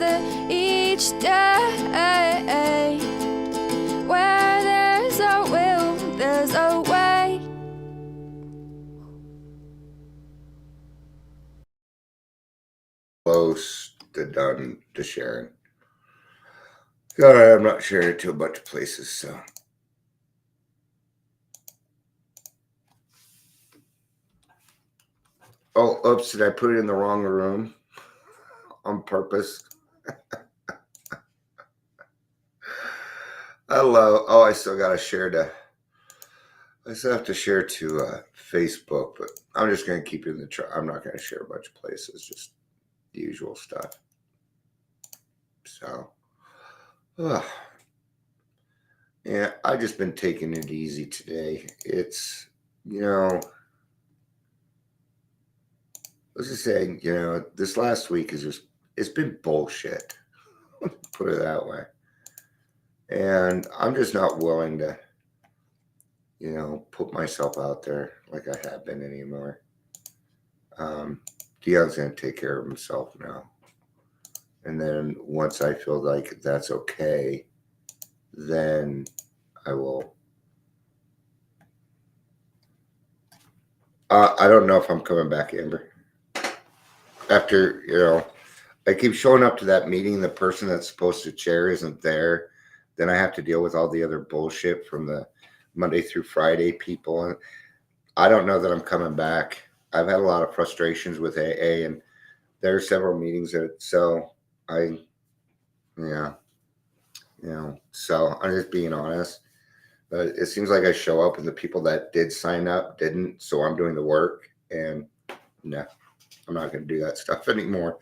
another each day. Where there's a will, there's a way. Close to done to sharing. Sorry, I'm not sharing it to a bunch of places, so. Oh, oops, did I put it in the wrong room on purpose? Hello. Oh, I still got to share to. I still have to share to Facebook, but I'm just going to keep it in the. I'm not going to share a bunch of places, just the usual stuff. So, yeah, I've just been taking it easy today. It's, let's just say, this last week is just, it's been bullshit. Put it that way. And I'm just not willing to, put myself out there like I have been anymore. Dion's going to take care of himself now. And then once I feel like that's okay, then I will. I don't know if I'm coming back, Amber. After, I keep showing up to that meeting, the person that's supposed to chair isn't there. Then I have to deal with all the other bullshit from the Monday through Friday people. And I don't know that I'm coming back. I've had a lot of frustrations with AA, and there are several meetings that, so so I'm just being honest. But it seems like I show up and the people that did sign up didn't, so I'm doing the work, and no, I'm not going to do that stuff anymore.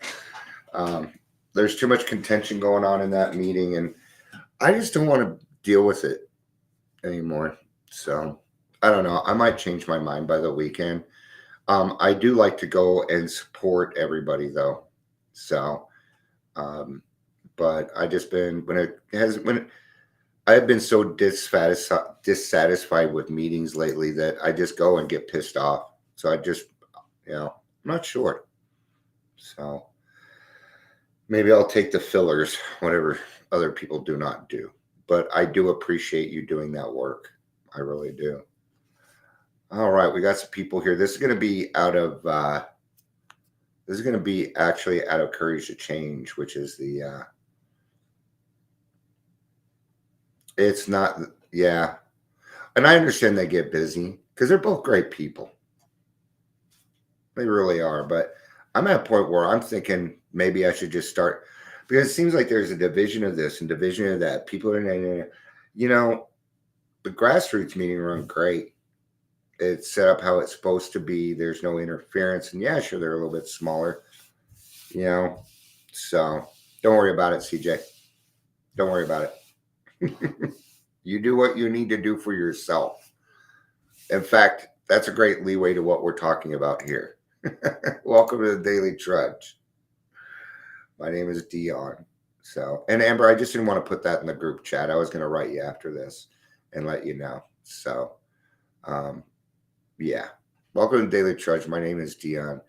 There's too much contention going on in that meeting, and I just don't want to deal with it anymore. So I don't know. I might change my mind by the weekend. I do like to go and support everybody though. So, but I just been when I have been so dissatisfied with meetings lately that I just go and get pissed off. So I just, I'm not sure. So maybe I'll take the fillers, whatever other people do not do. But I do appreciate you doing that work. I really do. All right, we got some people here. This is going to be actually out of Courage to Change, which is the it's not, yeah. And I understand they get busy because they're both great people. They really are. But I'm at a point where I'm thinking maybe I should just start, because it seems like there's a division of this and division of that. People are, the grassroots meeting run great. It's set up how it's supposed to be. There's no interference. And yeah, sure, they're a little bit smaller, so don't worry about it, CJ. Don't worry about it. You do what you need to do for yourself. In fact, that's a great leeway to what we're talking about here. Welcome to the Daily Trudge. My name is Dion. So, and Amber, I just didn't want to put that in the group chat. I was going to write you after this and let you know. So, yeah. Welcome to Daily Trudge. My name is Dion.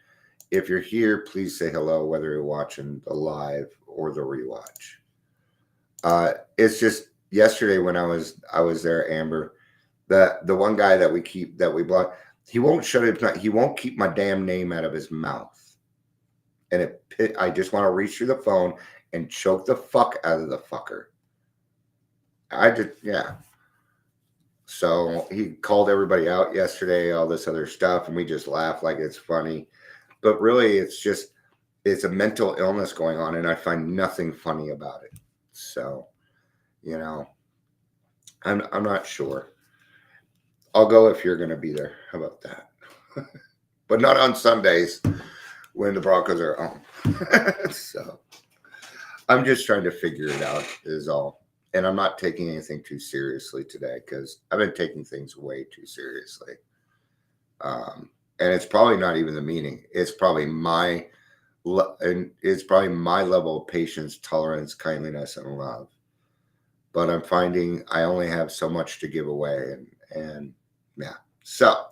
If you're here, please say hello, whether you're watching the live or the rewatch. It's just yesterday when I was there, Amber, the one guy that we block, he won't shut it. He won't keep my damn name out of his mouth. And I just want to reach through the phone and choke the fuck out of the fucker. Yeah. So he called everybody out yesterday, all this other stuff, and we just laugh like it's funny. But really, it's a mental illness going on, and I find nothing funny about it. So, I'm not sure. I'll go if you're going to be there. How about that? But not on Sundays when the Broncos are home. So I'm just trying to figure it out is all. And I'm not taking anything too seriously today because I've been taking things way too seriously. And it's probably not even the meaning. It's probably my level of patience, tolerance, kindliness, and love. But I'm finding I only have so much to give away. And yeah. So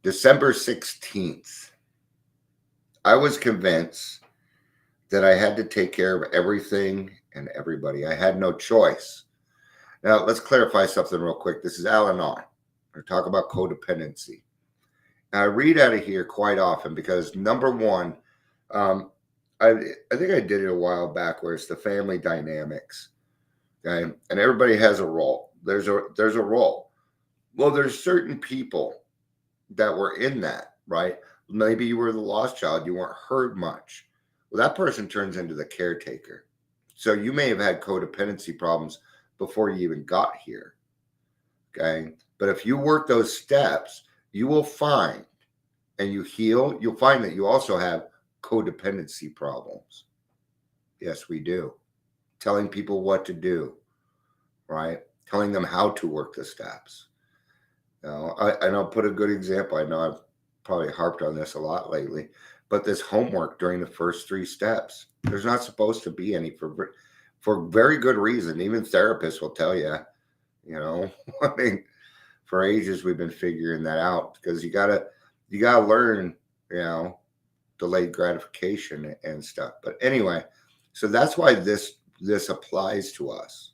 December 16th, I was convinced that I had to take care of everything and everybody. I had no choice. Now, let's clarify something real quick. This is Al-Anon. We're talking about codependency. Now, I read out of here quite often because, number one, I think I did it a while back where it's the family dynamics. Okay. And everybody has a role. There's a role. Well, there's certain people that were in that, right? Maybe you were the lost child. You weren't heard much. Well, that person turns into the caretaker. So you may have had codependency problems before you even got here. Okay. But if you work those steps, you will find, and you heal, you'll find that you also have codependency problems. Yes, we do. Telling people what to do, right? Telling them how to work the steps. Now, and I'll put a good example. I know I've probably harped on this a lot lately, but this homework during the first 3 steps, there's not supposed to be any for very good reason. Even therapists will tell you, I mean, for ages we've been figuring that out because you gotta learn, delayed gratification and stuff. But anyway, so that's why this applies to us.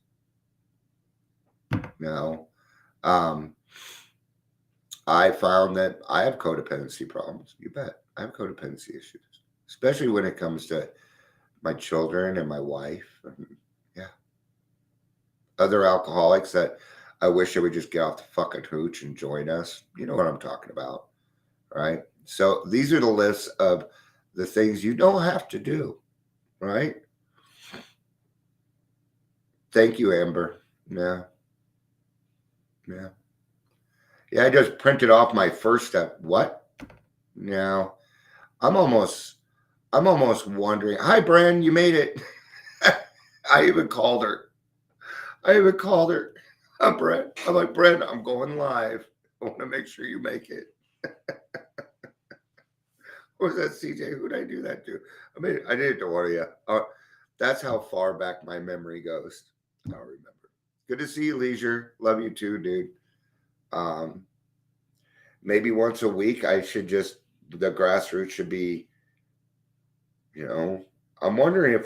I found that I have codependency problems. You bet. I have codependency issues, especially when it comes to my children and my wife. And, other alcoholics that I wish they would just get off the fucking hooch and join us. You know what I'm talking about, right? So these are the lists of the things you don't have to do, right? Thank you, Amber. Yeah. I just printed off my first step. What? Now, I'm almost wondering. Hi, Bran, you made it. I even called her. I'm Brent. I'm like, Brent, I'm going live. I want to make sure you make it. Or was that CJ? Who did I do that to? I mean, I did it to one of you. That's how far back my memory goes. I don't remember. Good to see you, Leisure. Love you too, dude. Maybe once a week, the grassroots should be, I'm wondering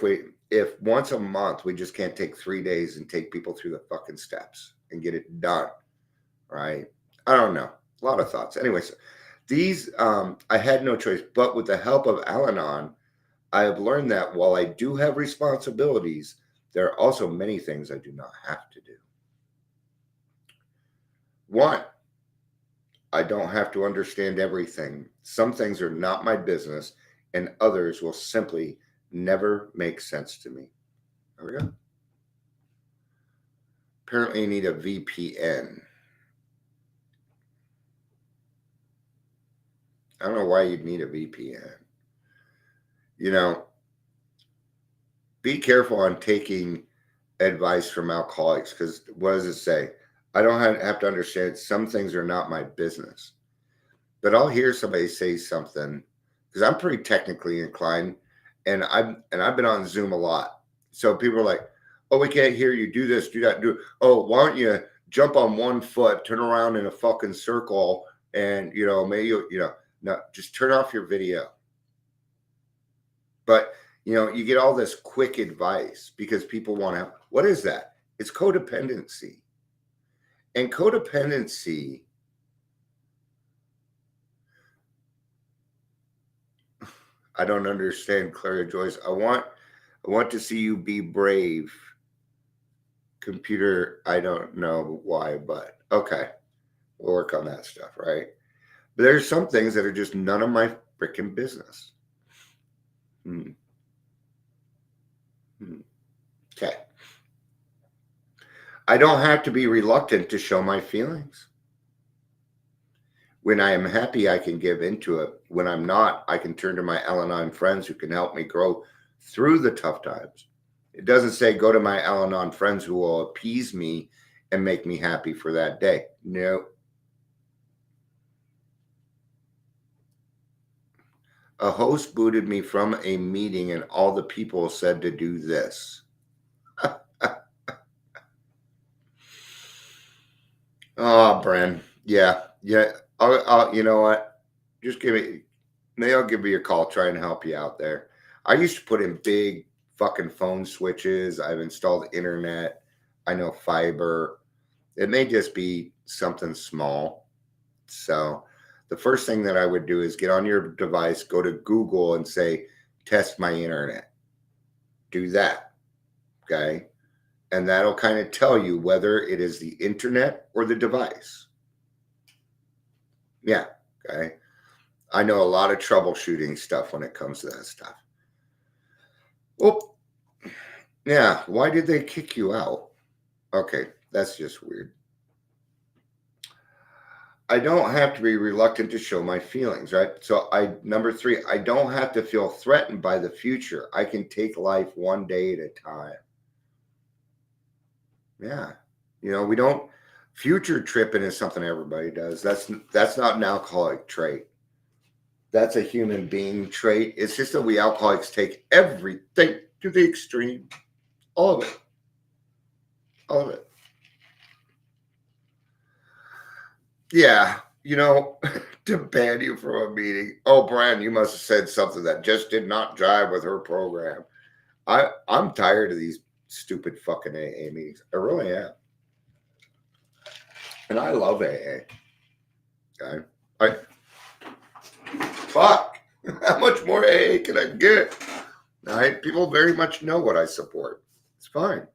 if once a month we just can't take 3 days and take people through the fucking steps and get it done, right? I don't know. A lot of thoughts. Anyways, these, I had no choice, but with the help of Al-Anon, I have learned that while I do have responsibilities, there are also many things I do not have to do. 1, I don't have to understand everything. Some things are not my business, and others will simply never make sense to me. There we go. Apparently you need a VPN. I don't know why you'd need a VPN. Be careful on taking advice from alcoholics because what does it say? I don't have to understand. Some things are not my business. But I'll hear somebody say something because I'm pretty technically inclined. And I've been on Zoom a lot. So people are like, oh, we can't hear you. Do this, do that, do it. Oh, why don't you jump on one foot, turn around in a fucking circle, and maybe no, just turn off your video. But you get all this quick advice because people want to. What is that? It's codependency. And codependency. I don't understand, Clara Joyce. I want to see you be brave. Computer, I don't know why, but okay. We'll work on that stuff, right? But there's some things that are just none of my freaking business. Okay. I don't have to be reluctant to show my feelings. When I am happy, I can give into it. When I'm not, I can turn to my Al-Anon friends who can help me grow through the tough times. It doesn't say go to my Al-Anon friends who will appease me and make me happy for that day. No. A host booted me from a meeting and all the people said to do this. Oh, Bren. Yeah. I'll you know what? Just maybe I'll give you a call, try and help you out there. I used to put in big fucking phone switches. I've installed internet. I know fiber. It may just be something small. So the first thing that I would do is get on your device, go to Google and say, test my internet. Do that. Okay. And that'll kind of tell you whether it is the internet or the device. Yeah. Okay. I know a lot of troubleshooting stuff when it comes to that stuff. Well, yeah. Why did they kick you out? Okay. That's just weird. I don't have to be reluctant to show my feelings, right? So number 3, I don't have to feel threatened by the future. I can take life one day at a time. Yeah. We don't future tripping is something everybody does. That's not an alcoholic trait. That's a human being trait. It's just that we alcoholics take everything to the extreme. All of it. All of it. Yeah, to ban you from a meeting. Oh, Brian, you must have said something that just did not jive with her program. I'm tired of these stupid fucking AA meetings. I really am. And I love AA. Okay. Fuck. How much more AA can I get? All right. People very much know what I support. It's fine.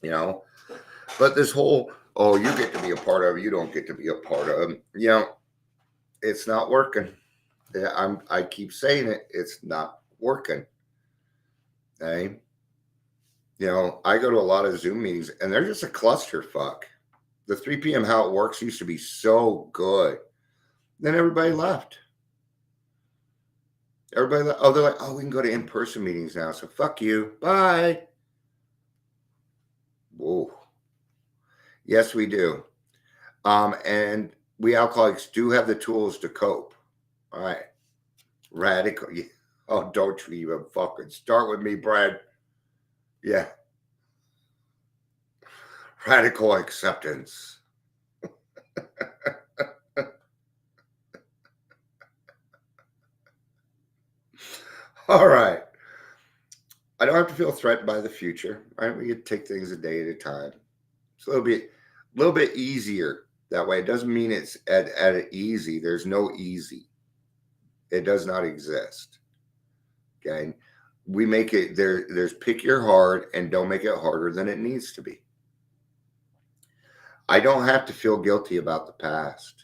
But this whole, oh, you get to be a part of it, you don't get to be a part of it. It's not working. I keep saying it. It's not working. Okay. I go to a lot of Zoom meetings and they're just a clusterfuck. The 3 p.m. How It Works used to be so good. Then everybody left. Everybody left. Oh, they're like, oh, we can go to in-person meetings now. So fuck you. Bye. Whoa. Yes, we do. And we alcoholics do have the tools to cope. All right. Radical. Oh, don't you even fucking start with me, Brad. Yeah. Radical acceptance. All right. I don't have to feel threatened by the future. Right? We can take things a day at a time. So it'll be a little bit easier that way. It doesn't mean it's at easy. There's no easy. It does not exist. Okay. We make it there's pick your hard and don't make it harder than it needs to be. I don't have to feel guilty about the past.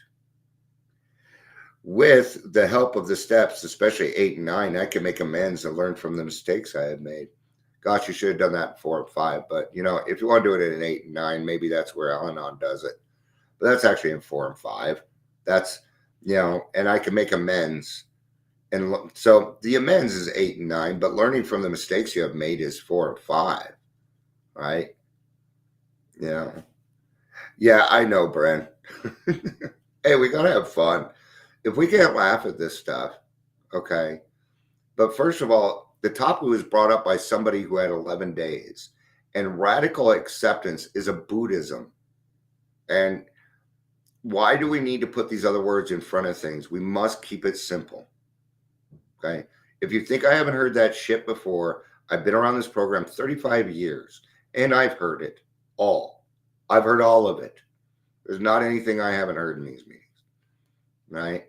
With the help of the steps, especially 8 and 9, I can make amends and learn from the mistakes I had made. Gosh, you should have done that in 4 and 5. But, if you want to do it in 8 and 9, maybe that's where Al-Anon does it. But that's actually in 4 and 5. That's, and I can make amends. And so the amends is 8 and 9, but learning from the mistakes you have made is 4 and 5. Right? Yeah, I know, Bren. Hey, we got to have fun. If we can't laugh at this stuff, okay. But first of all, the topic was brought up by somebody who had 11 days. And radical acceptance is a Buddhism. And why do we need to put these other words in front of things? We must keep it simple. Okay. If you think I haven't heard that shit before, I've been around this program 35 years and I've heard it all. I've heard all of it. There's not anything I haven't heard in these meetings. Right.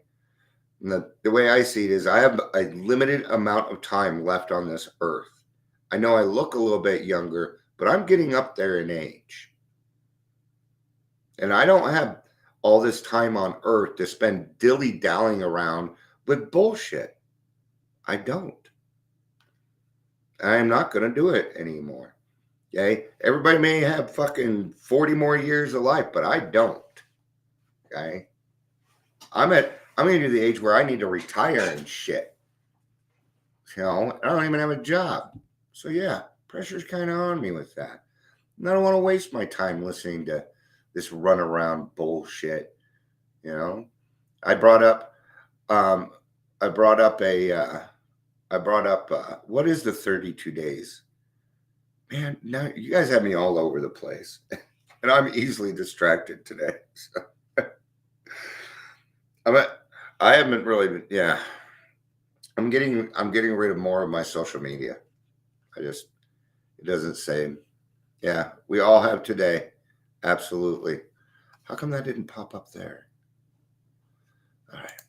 And the way I see it is I have a limited amount of time left on this earth. I know I look a little bit younger, but I'm getting up there in age. And I don't have all this time on earth to spend dilly-dallying around with bullshit. I don't. I am not going to do it anymore. Okay? Everybody may have fucking 40 more years of life, but I don't. Okay? I'm getting to the age where I need to retire and shit. I don't even have a job. So yeah, pressure's kind of on me with that. And I don't want to waste my time listening to this runaround bullshit. I brought up what is the 32 days? Man, now you guys have me all over the place. And I'm easily distracted today. So. I haven't really been, yeah. I'm getting rid of more of my social media. It doesn't say. Yeah, we all have today. Absolutely. How come that didn't pop up there? All right.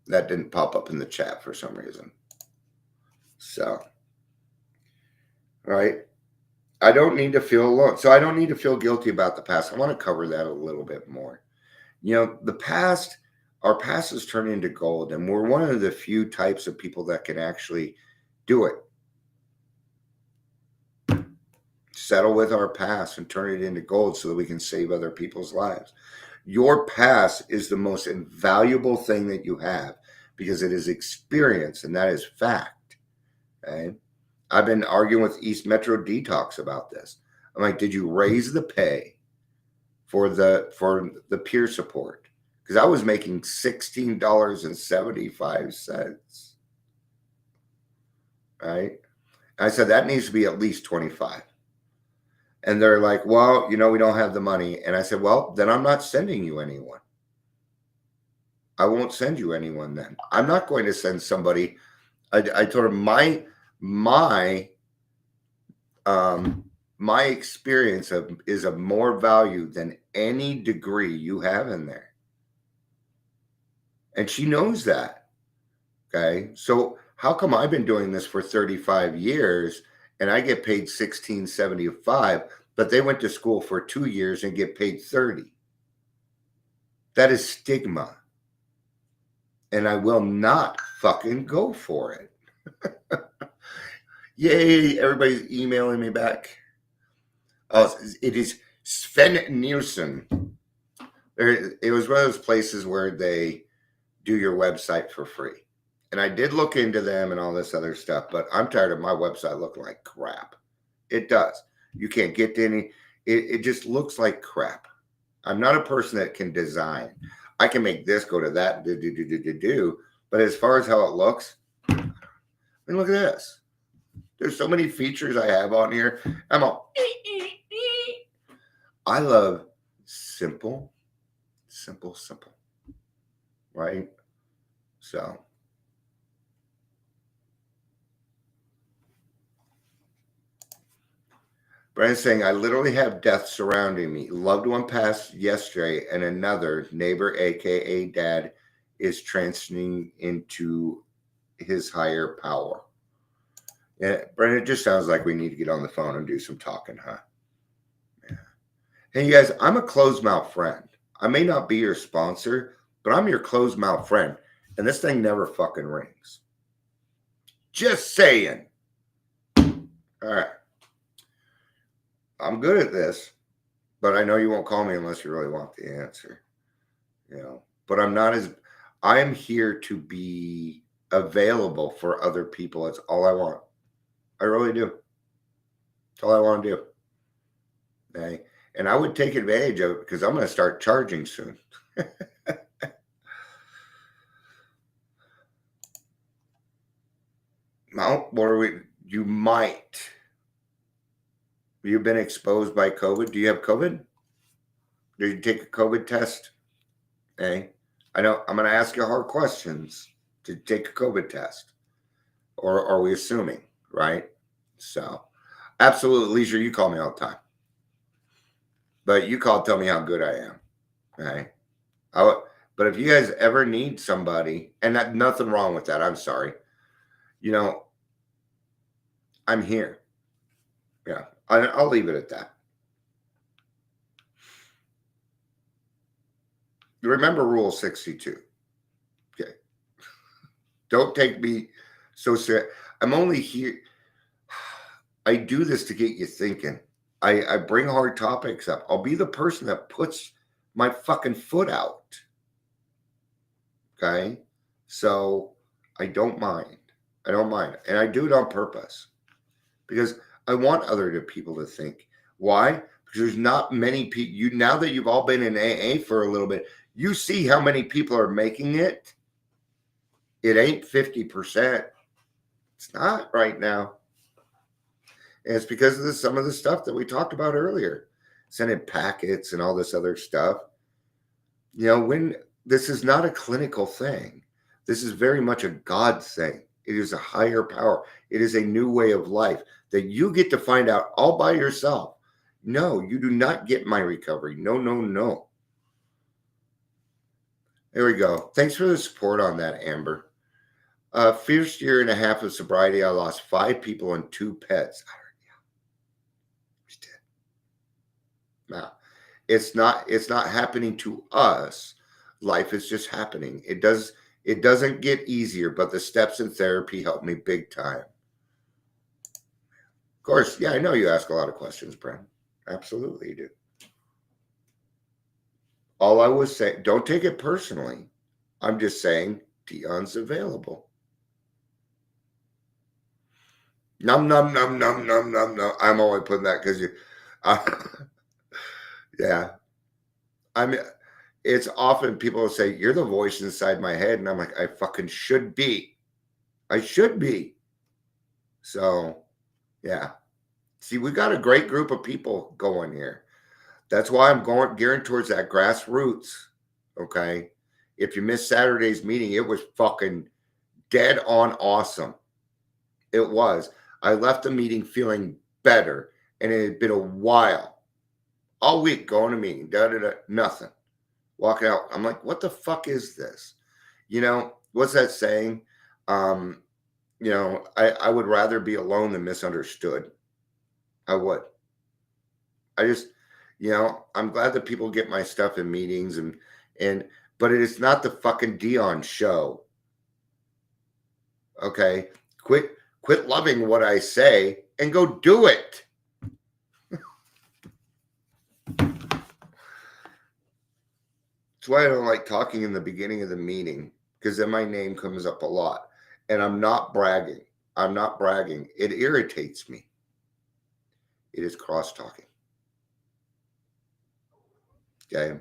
That didn't pop up in the chat for some reason. So, all right. I don't need to feel alone. So I don't need to feel guilty about the past. I want to cover that a little bit more. The past, our past is turning into gold, and we're one of the few types of people that can actually do it. Settle with our past and turn it into gold so that we can save other people's lives. Your past is the most invaluable thing that you have because it is experience, and that is fact. Okay. I've been arguing with East Metro Detox about this. I'm like, did you raise the pay for the peer support? Because I was making $16.75. Right? I said that needs to be at least 25. And they're like, well, we don't have the money. And I said, well, then I'm not sending you anyone. I won't send you anyone then. I'm not going to send somebody. I told him my experience is of more value than any degree you have in there. And she knows that. Okay. So how come I've been doing this for 35 years and I get paid $16.75, but they went to school for 2 years and get paid $30? That is stigma. And I will not fucking go for it. Yay, everybody's emailing me back. Oh, it is Sven Nielsen. It was one of those places where they do your website for free. And I did look into them and all this other stuff, but I'm tired of my website looking like crap. It does. You can't get to any. It just looks like crap. I'm not a person that can design. I can make this go to that, do. But as far as how it looks, I mean, look at this. There's so many features I have on here. I'm all. I love simple. Right? So. Brandon's saying, I literally have death surrounding me. Loved one passed yesterday, and another neighbor, aka dad, is transitioning into his higher power. Yeah, Brandon, it just sounds like we need to get on the phone and do some talking, huh? Yeah. Hey, you guys, I'm a closed mouth friend. I may not be your sponsor, but I'm your closed mouth friend, and this thing never fucking rings. Just saying. All right. I'm good at this, but I know you won't call me unless you really want the answer. But I am here to be available for other people. That's all I want. I really do. That's all I want to do. Okay? And I would take advantage of it because I'm going to start charging soon. Well, you might. You've been exposed by COVID. Do you have COVID? Did you take a COVID test? Okay. I know I'm going to ask you hard questions to take a COVID test. Or are we assuming, right? So, absolute leisure, you call me all the time. But you tell me how good I am. Okay. But if you guys ever need somebody, and nothing wrong with that, I'm sorry. I'm here. Yeah. I'll leave it at that. Remember Rule 62. Okay. Don't take me so serious. I'm only here. I do this to get you thinking. I bring hard topics up. I'll be the person that puts my fucking foot out. Okay? So I don't mind. And I do it on purpose. Because I want other people to think. Why? Because there's not many people. Now that you've all been in AA for a little bit, you see how many people are making it. It ain't 50%. It's not right now. And it's because of some of the stuff that we talked about earlier. Sending packets and all this other stuff. When this is not a clinical thing. This is very much a God thing. It is a higher power. It is a new way of life that you get to find out all by yourself. No, you do not get my recovery. No, no, no. There we go. Thanks for the support on that, Amber. First year and a half of sobriety, I lost 5 people and 2 pets. Now, it's not happening to us. Life is just happening. It doesn't get easier, but the steps in therapy helped me big time. Of course, yeah, I know you ask a lot of questions, Brent. Absolutely, you do. All I was saying, don't take it personally. I'm just saying Dion's available. Num, num, num, num, num, num, num. I'm only putting that because you... yeah. It's often people will say, you're the voice inside my head. And I'm like, I fucking should be. I should be. So, yeah. See, we got a great group of people going here. That's why I'm gearing towards that grassroots. Okay. If you missed Saturday's meeting, it was fucking dead on awesome. It was. I left the meeting feeling better. And it had been a while. All week going to meeting. Nothing. Walking out. I'm like, what the fuck is this? You know, what's that saying? You know, I would rather be alone than misunderstood. I would. I just, you know, I'm glad that people get my stuff in meetings but it is not the fucking Dion show. Okay. Quit loving what I say and go do it. That's why I don't like talking in the beginning of the meeting, because then my name comes up a lot. And I'm not bragging. I'm not bragging. It irritates me. It is cross-talking. Okay.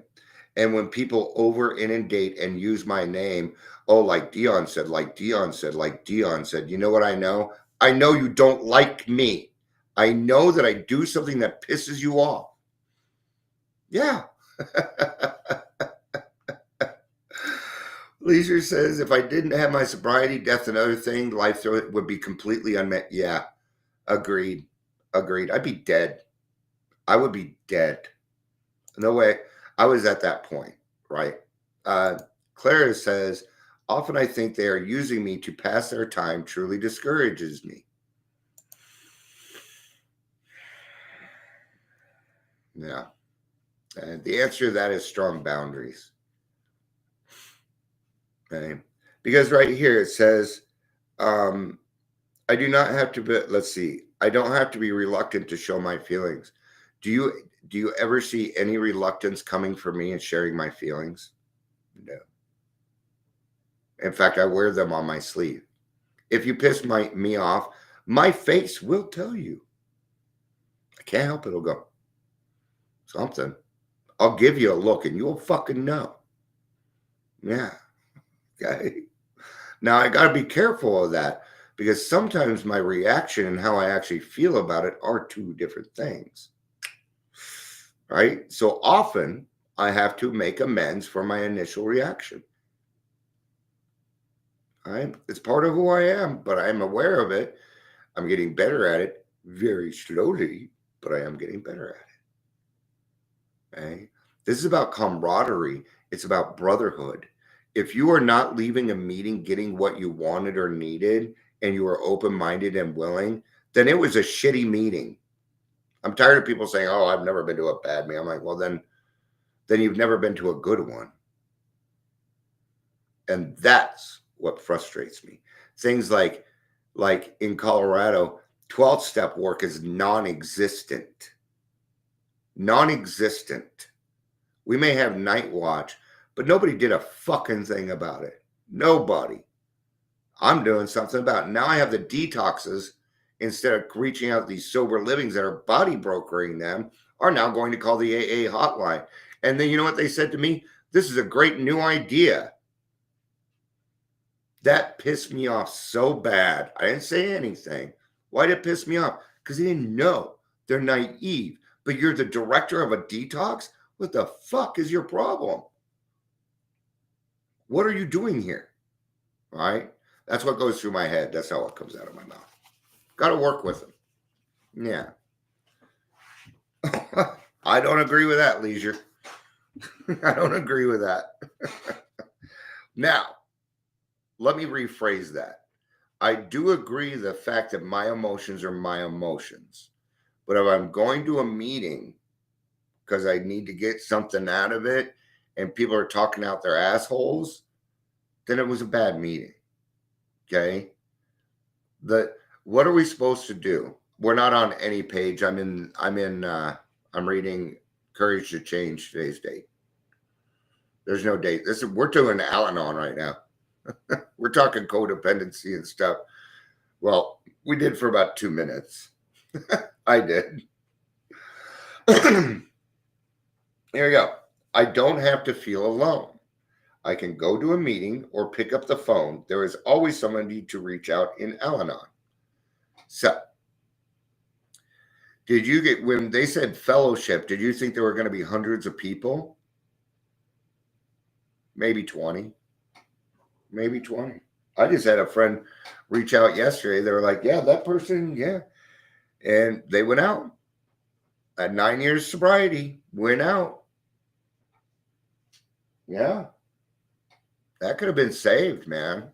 And when people over inundate and use my name, oh, like Dion said, like Dion said, like Dion said, you know what I know? I know you don't like me. I know that I do something that pisses you off. Yeah. Leisure says, if I didn't have my sobriety, death, and other thing, life would be completely unmet. Yeah. Agreed. I'd be dead. I would be dead. No way. I was at that point, right? Clara says, often I think they are using me to pass their time. Truly discourages me. Yeah. And the answer to that is strong boundaries. Okay. Because right here it says, I do not have to be, let's see, I don't have to be reluctant to show my feelings. Do you ever see any reluctance coming from me and sharing my feelings? No. In fact, I wear them on my sleeve. If you piss me off, my face will tell you. I can't help it. It'll go, something. I'll give you a look and you'll fucking know. Yeah. Okay. Now, I got to be careful of that, because sometimes my reaction and how I actually feel about it are 2 different things. Right? So often I have to make amends for my initial reaction. Right? It's part of who I am, but I'm aware of it. I'm getting better at it very slowly, but I am getting better at it. Okay? This is about camaraderie. It's about brotherhood. If you are not leaving a meeting getting what you wanted or needed, and you are open-minded and willing, then it was a shitty meeting. I'm tired of people saying, oh, I've never been to a bad meeting. I'm like, well, then you've never been to a good one. And that's what frustrates me. Things like in Colorado, 12th step work is non-existent. Non-existent. We may have night watch, but nobody did a fucking thing about it. Nobody. I'm doing something about it. Now I have the detoxes, instead of reaching out to these sober livings that are body brokering them, are now going to call the AA hotline. And then you know what they said to me? This is a great new idea. That pissed me off so bad. I didn't say anything. Why did it piss me off? Because they didn't know. They're naive. But you're the director of a detox? What the fuck is your problem? What are you doing here? All right. That's what goes through my head. That's how it comes out of my mouth. Got to work with them. Yeah. I don't agree with that, Leisure. I don't agree with that. Now, let me rephrase that. I do agree the fact that my emotions are my emotions. But if I'm going to a meeting because I need to get something out of it and people are talking out their assholes, then it was a bad meeting. Okay? What are we supposed to do? We're not on any page. I'm reading Courage to Change, today's date. There's no date. We're doing Al-Anon right now. We're talking codependency and stuff. Well, we did for about 2 minutes. I did. Here we go. I don't have to feel alone. I can go to a meeting or pick up the phone. There is always somebody to reach out in Al-Anon. So, when they said fellowship, did you think there were going to be hundreds of people? Maybe 20. Maybe 20. I just had a friend reach out yesterday. They were like, yeah, that person, yeah. And they went out. At 9 years sobriety, went out. Yeah. That could have been saved, man.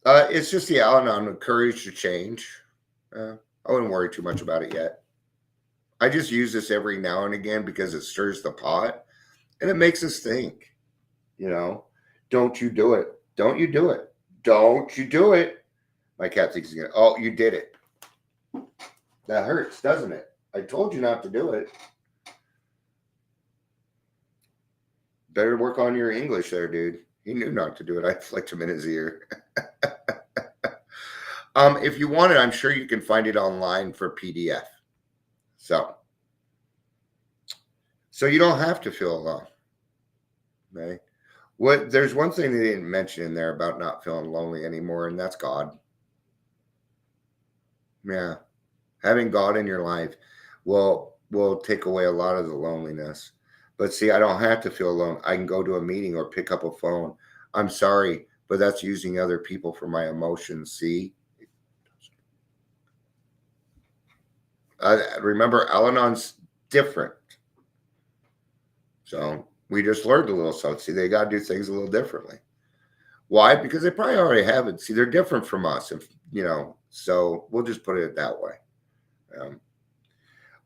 It's just the Al-Anon Courage to Change. I wouldn't worry too much about it yet. I just use this every now and again because it stirs the pot and it makes us think, don't you do it. Don't you do it. Don't you do it. My cat thinks, oh, you did it. That hurts, doesn't it? I told you not to do it. Better work on your English there, dude. He knew not to do it. I flicked him in his ear. If you want it, I'm sure you can find it online for PDF. So you don't have to feel alone. Okay? There's one thing they didn't mention in there about not feeling lonely anymore, and that's God. Yeah. Having God in your life will take away a lot of the loneliness. But see, I don't have to feel alone. I can go to a meeting or pick up a phone. I'm sorry, but that's using other people for my emotions. See? Remember, Al-Anon's different. So we just learned a little something. See, they got to do things a little differently. Why? Because they probably already have it. See, they're different from us, so we'll just put it that way.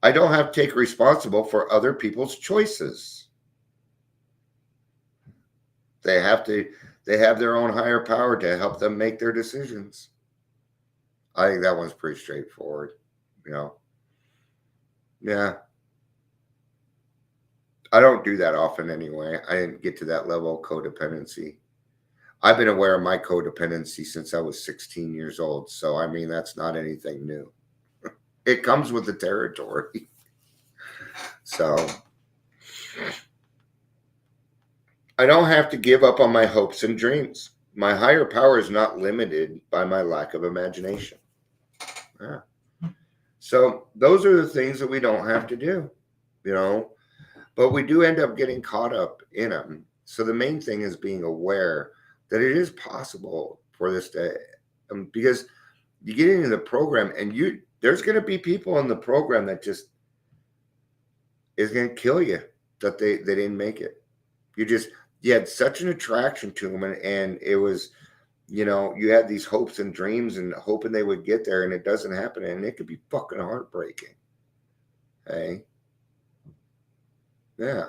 I don't have to take responsible for other people's choices. They have their own higher power to help them make their decisions. I think that one's pretty straightforward, Yeah. I don't do that often anyway. I didn't get to that level of codependency. I've been aware of my codependency since I was 16 years old. So, that's not anything new. It comes with the territory. So, I don't have to give up on my hopes and dreams. My higher power is not limited by my lack of imagination. Yeah. So those are the things that we don't have to do, but we do end up getting caught up in them. So the main thing is being aware that it is possible for this to, because you get into the program and there's going to be people in the program that just is going to kill you that they didn't make it. You had such an attraction to them and it was, you had these hopes and dreams and hoping they would get there and it doesn't happen. And it could be fucking heartbreaking. Hey. Yeah.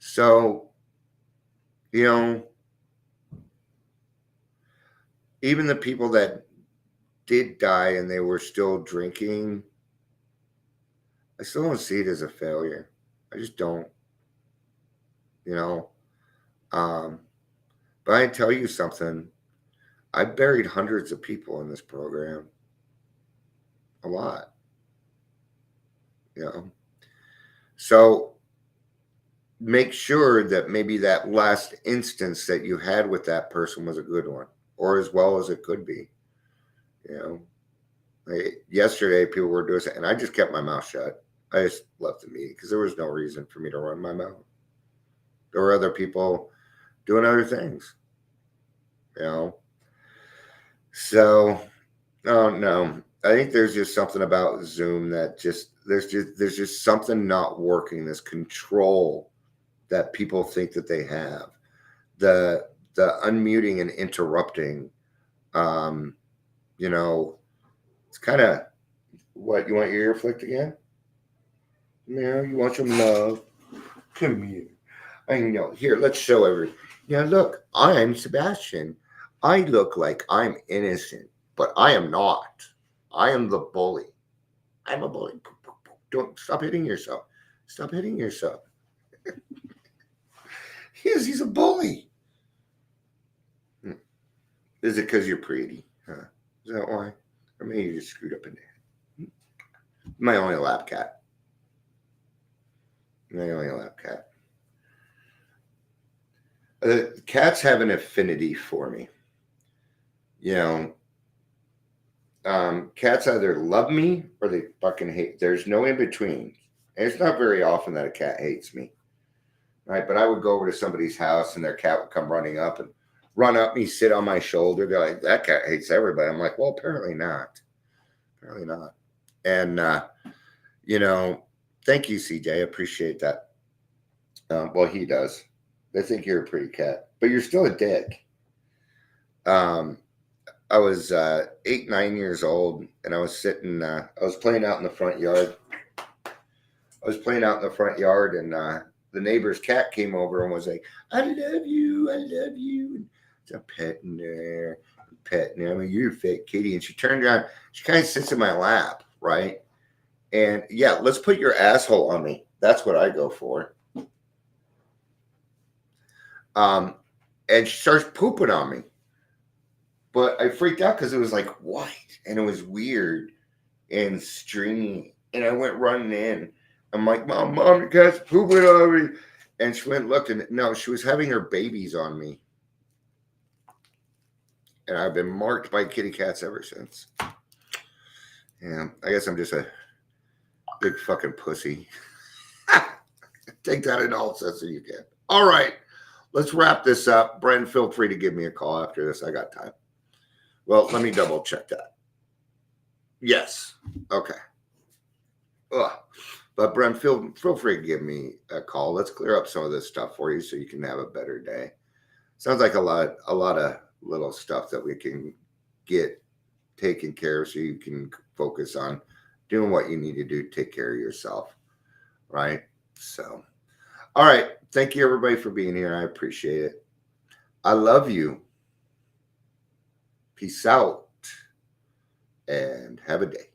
So, even the people that did die and they were still drinking, I still don't see it as a failure. I just don't, but I tell you something, I buried hundreds of people in this program. A lot. So make sure that maybe that last instance that you had with that person was a good one, or as well as it could be. Yesterday people were doing it and I just kept my mouth shut. I just left the meeting because there was no reason for me to run my mouth. There were other people doing other things, you know. So, oh no, I think there's just something about Zoom that there's just something not working. This control that people think that they have, the unmuting and interrupting. Um, you know, it's kind of what you want your ear flicked again. Yeah, you want some love? Come here. I know. Here, let's show every. Yeah, look, I'm Sebastian. I look like I'm innocent, but I am not. I am the bully. I'm a bully. Don't stop hitting yourself. Stop hitting yourself. He's a bully. Is it because you're pretty? Huh? Is that why? Or maybe you just screwed up in there. My only lap cat. My only lap cat. Cats have an affinity for me. You know, cats either love me or they fucking hate. There's no in between. And it's not very often that a cat hates me, right? But I would go over to somebody's house and their cat would come running up and run up me, sit on my shoulder. They're like, that cat hates everybody. I'm like, well, apparently not. Apparently not. And, you know, thank you, CJ. I appreciate that. Well, he does. They think you're a pretty cat, but you're still a dick. I was 8, 9 years old, and I was sitting. I was playing out in the front yard. And the neighbor's cat came over and was like, "I love you, I love you." And so I'm petting her, I mean, you're a fake kitty. And she turned around. She kind of sits in my lap, right? And yeah, let's put your asshole on me. That's what I go for. And she starts pooping on me. But I freaked out because it was like white and it was weird and stringy. And I went running in. I'm like, Mom, the cat's pooping on me. And she went and looked, and no, she was having her babies on me. And I've been marked by kitty cats ever since. Yeah, I guess I'm just a big fucking pussy. Take that in all sense that you can. All right, let's wrap this up. Bren, feel free to give me a call after this. I got time. Well, let me double check that. Yes. Okay. Ugh. But Bren, feel free to give me a call. Let's clear up some of this stuff for you so you can have a better day. Sounds like a lot of little stuff that we can get taken care of so you can focus on doing what you need to do to take care of yourself. Right? So, all right. Thank you, everybody, for being here. I appreciate it. I love you. Peace out and have a day.